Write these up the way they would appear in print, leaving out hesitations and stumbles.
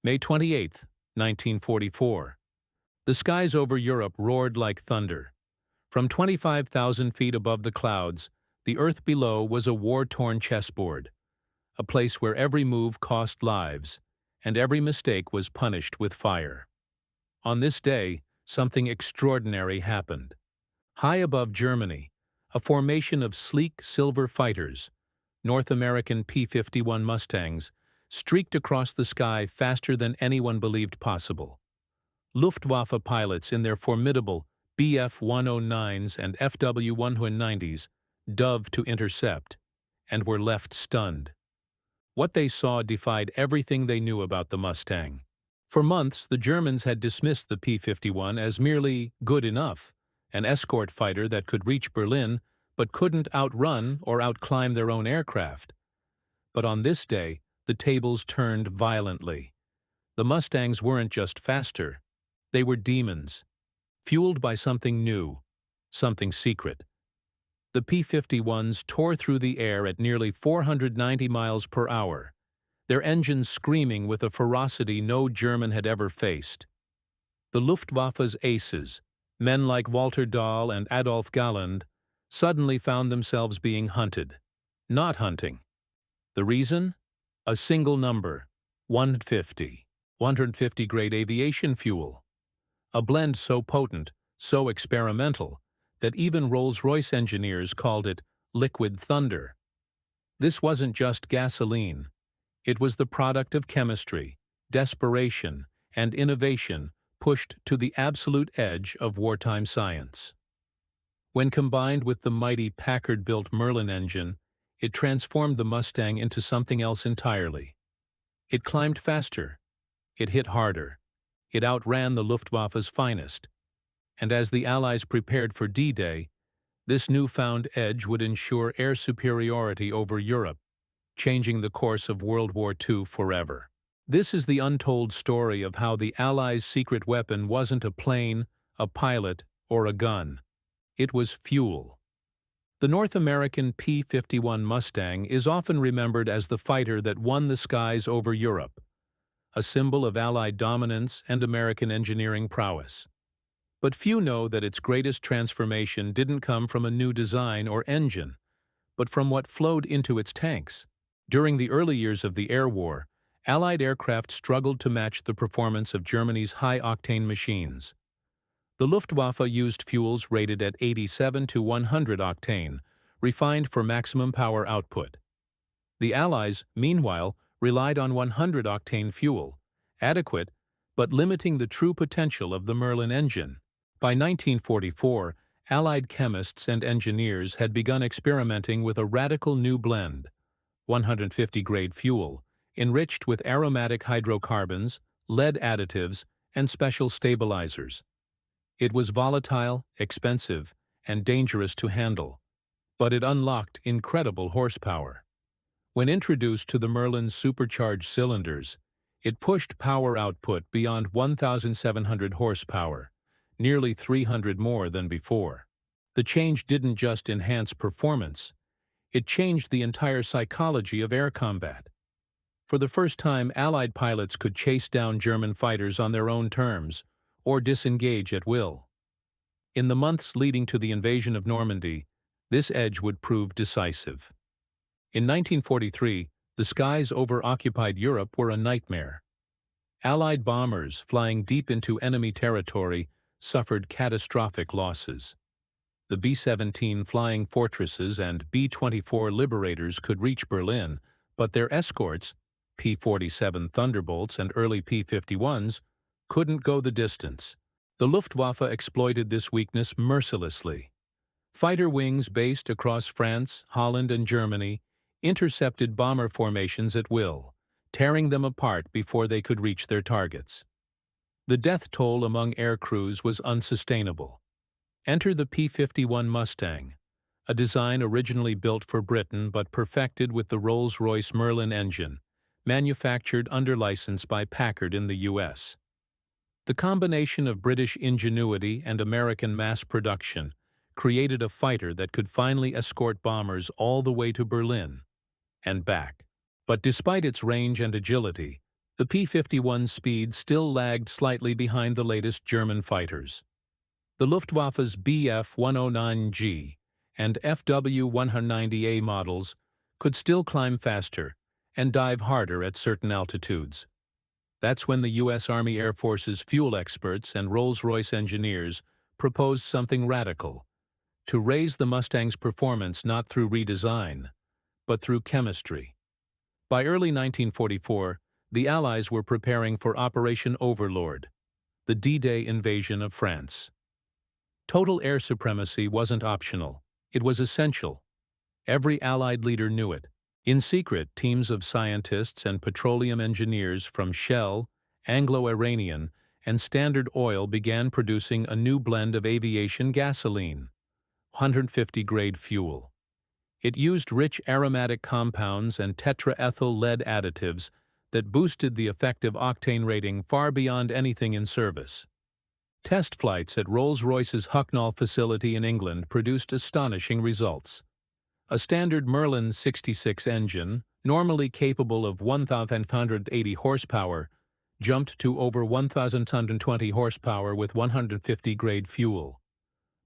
May 28, 1944. The skies over Europe roared like thunder. From 25,000 feet above the clouds, the earth below was a war-torn chessboard, a place where every move cost lives, and every mistake was punished with fire. On this day, something extraordinary happened. High above Germany, a formation of sleek silver fighters, North American P-51 Mustangs, streaked across the sky faster than anyone believed possible. Luftwaffe pilots in their formidable Bf-109s and Fw-190s dove to intercept, and were left stunned. What they saw defied everything they knew about the Mustang. For months, the Germans had dismissed the P-51 as merely good enough, an escort fighter that could reach Berlin but couldn't outrun or outclimb their own aircraft. But on this day, the tables turned violently. The Mustangs weren't just faster. They were demons, fueled by something new, something secret. The P-51s tore through the air at nearly 490 miles per hour, their engines screaming with a ferocity no German had ever faced. The Luftwaffe's aces, men like Walter Dahl and Adolf Galland, suddenly found themselves being hunted, not hunting. The reason? A single number, 150. 150 grade aviation fuel. A blend so potent, so experimental, that even Rolls-Royce engineers called it liquid thunder. This wasn't just gasoline. It was the product of chemistry, desperation, and innovation pushed to the absolute edge of wartime science. When combined with the mighty Packard-built Merlin engine, it transformed the Mustang into something else entirely. It climbed faster. It hit harder. It outran the Luftwaffe's finest. And as the Allies prepared for D-Day, this newfound edge would ensure air superiority over Europe, changing the course of World War II forever. This is the untold story of how the Allies' secret weapon wasn't a plane, a pilot, or a gun. It was fuel. The North American P-51 Mustang is often remembered as the fighter that won the skies over Europe, a symbol of Allied dominance and American engineering prowess. But few know that its greatest transformation didn't come from a new design or engine, but from what flowed into its tanks. During the early years of the Air War, Allied aircraft struggled to match the performance of Germany's high-octane machines. The Luftwaffe used fuels rated at 87 to 100 octane, refined for maximum power output. The Allies, meanwhile, relied on 100-octane fuel, adequate, but limiting the true potential of the Merlin engine. By 1944, Allied chemists and engineers had begun experimenting with a radical new blend, 150-grade fuel, enriched with aromatic hydrocarbons, lead additives, and special stabilizers. It was volatile, expensive, and dangerous to handle, but it unlocked incredible horsepower. When introduced to the Merlin's supercharged cylinders, it pushed power output beyond 1,700 horsepower, nearly 300 more than before. The change didn't just enhance performance, it changed the entire psychology of air combat. For the first time, Allied pilots could chase down German fighters on their own terms, or disengage at will. In the months leading to the invasion of Normandy, this edge would prove decisive. In 1943, the skies over occupied Europe were a nightmare. Allied bombers flying deep into enemy territory suffered catastrophic losses. The B-17 Flying Fortresses and B-24 Liberators could reach Berlin, but their escorts, P-47 Thunderbolts and early P-51s, couldn't go the distance. The Luftwaffe exploited this weakness mercilessly. Fighter wings based across France, Holland, and Germany intercepted bomber formations at will, tearing them apart before they could reach their targets. The death toll among air crews was unsustainable. Enter the P-51 Mustang, a design originally built for Britain but perfected with the Rolls-Royce Merlin engine, manufactured under license by Packard in the U.S. The combination of British ingenuity and American mass production created a fighter that could finally escort bombers all the way to Berlin and back. But despite its range and agility, The P-51's speed still lagged slightly behind the latest German fighters. The Luftwaffe's Bf-109G and FW-190A models could still climb faster and dive harder at certain altitudes. That's when the U.S. Army Air Force's fuel experts and Rolls-Royce engineers proposed something radical: to raise the Mustang's performance not through redesign, but through chemistry. By early 1944, the Allies were preparing for Operation Overlord, the D-Day invasion of France. Total air supremacy wasn't optional, it was essential. Every Allied leader knew it. In secret, teams of scientists and petroleum engineers from Shell, Anglo-Iranian, and Standard Oil began producing a new blend of aviation gasoline, 150-grade fuel. It used rich aromatic compounds and tetraethyl lead additives that boosted the effective octane rating far beyond anything in service. Test flights at Rolls-Royce's Hucknall facility in England produced astonishing results. A standard Merlin 66 engine, normally capable of 1,580 horsepower, jumped to over 1,120 horsepower with 150-grade fuel.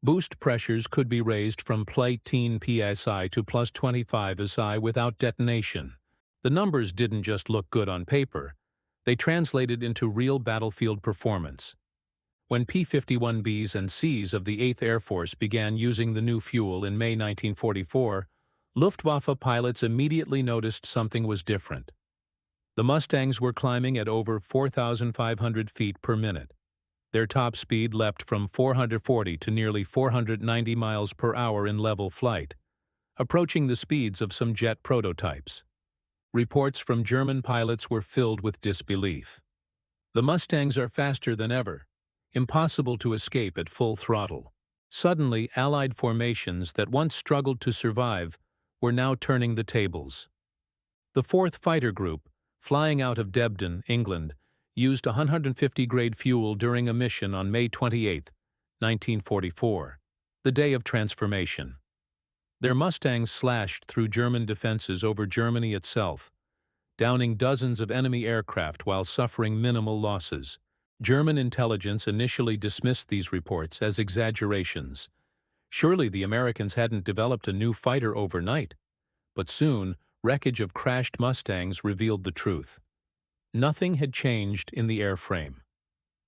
Boost pressures could be raised from +18 psi to +25 psi without detonation. The numbers didn't just look good on paper, they translated into real battlefield performance. When P-51Bs and Cs of the 8th Air Force began using the new fuel in May 1944, Luftwaffe pilots immediately noticed something was different. The Mustangs were climbing at over 4,500 feet per minute. Their top speed leapt from 440 to nearly 490 miles per hour in level flight, approaching the speeds of some jet prototypes. Reports from German pilots were filled with disbelief. The Mustangs are faster than ever, impossible to escape at full throttle. Suddenly, Allied formations that once struggled to survive were now turning the tables. The 4th Fighter Group, flying out of Debden, England, used 150-grade fuel during a mission on May 28, 1944, the day of transformation. Their Mustangs slashed through German defenses over Germany itself, downing dozens of enemy aircraft while suffering minimal losses. German intelligence initially dismissed these reports as exaggerations. Surely the Americans hadn't developed a new fighter overnight. But soon, wreckage of crashed Mustangs revealed the truth. Nothing had changed in the airframe.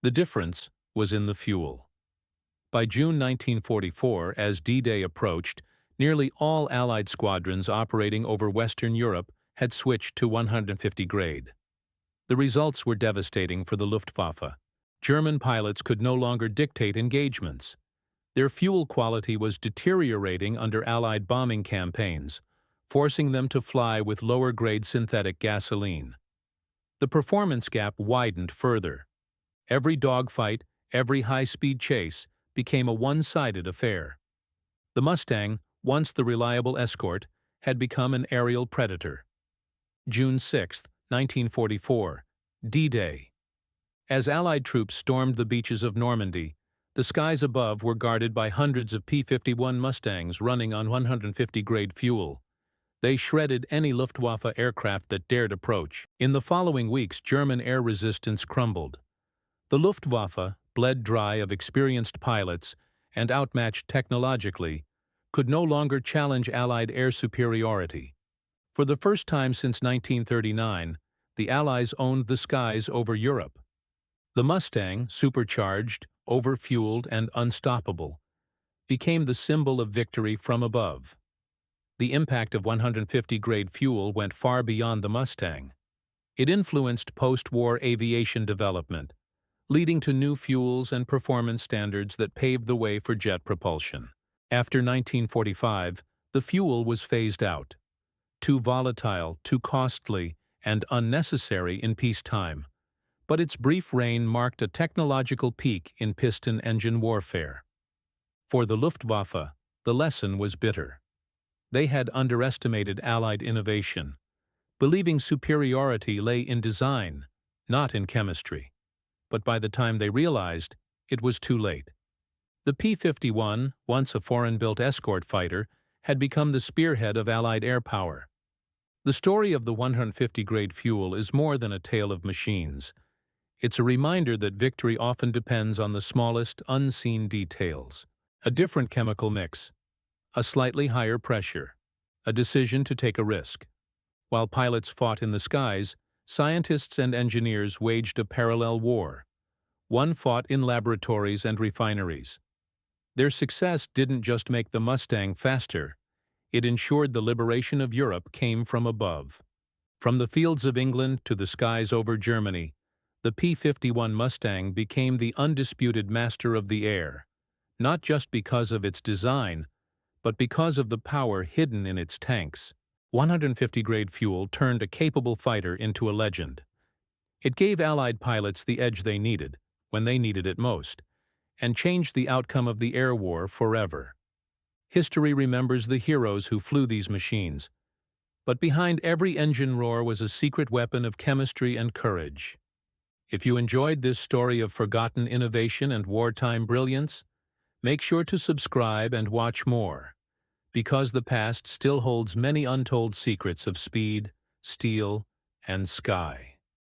The difference was in the fuel. By June 1944, as D-Day approached, nearly all Allied squadrons operating over Western Europe had switched to 150 grade. The results were devastating for the Luftwaffe. German pilots could no longer dictate engagements. Their fuel quality was deteriorating under Allied bombing campaigns, forcing them to fly with lower-grade synthetic gasoline. The performance gap widened further. Every dogfight, every high-speed chase became a one-sided affair. The Mustang, once the reliable escort, had become an aerial predator. June 6, 1944, D-Day. As Allied troops stormed the beaches of Normandy, the skies above were guarded by hundreds of P-51 Mustangs running on 150-grade fuel. They shredded any Luftwaffe aircraft that dared approach. In the following weeks, German air resistance crumbled. The Luftwaffe, bled dry of experienced pilots and outmatched technologically, could no longer challenge Allied air superiority. For the first time since 1939, the Allies owned the skies over Europe. The Mustang, supercharged, overfueled, and unstoppable, became the symbol of victory from above. The impact of 150-grade fuel went far beyond the Mustang. It influenced post-war aviation development, leading to new fuels and performance standards that paved the way for jet propulsion. After 1945, the fuel was phased out. Too volatile, too costly, and unnecessary in peacetime. But its brief reign marked a technological peak in piston engine warfare. For the Luftwaffe, the lesson was bitter. They had underestimated Allied innovation, believing superiority lay in design, not in chemistry. But by the time they realized, it was too late. The P-51, once a foreign-built escort fighter, had become the spearhead of Allied air power. The story of the 150-grade fuel is more than a tale of machines. It's a reminder that victory often depends on the smallest, unseen details. A different chemical mix, a slightly higher pressure, a decision to take a risk. While pilots fought in the skies, scientists and engineers waged a parallel war. One fought in laboratories and refineries. Their success didn't just make the Mustang faster, it ensured the liberation of Europe came from above. From the fields of England to the skies over Germany, the P-51 Mustang became the undisputed master of the air, not just because of its design, but because of the power hidden in its tanks. 150-grade fuel turned a capable fighter into a legend. It gave Allied pilots the edge they needed, when they needed it most, and changed the outcome of the air war forever. History remembers the heroes who flew these machines, but behind every engine roar was a secret weapon of chemistry and courage. If you enjoyed this story of forgotten innovation and wartime brilliance, make sure to subscribe and watch more, because the past still holds many untold secrets of speed, steel, and sky.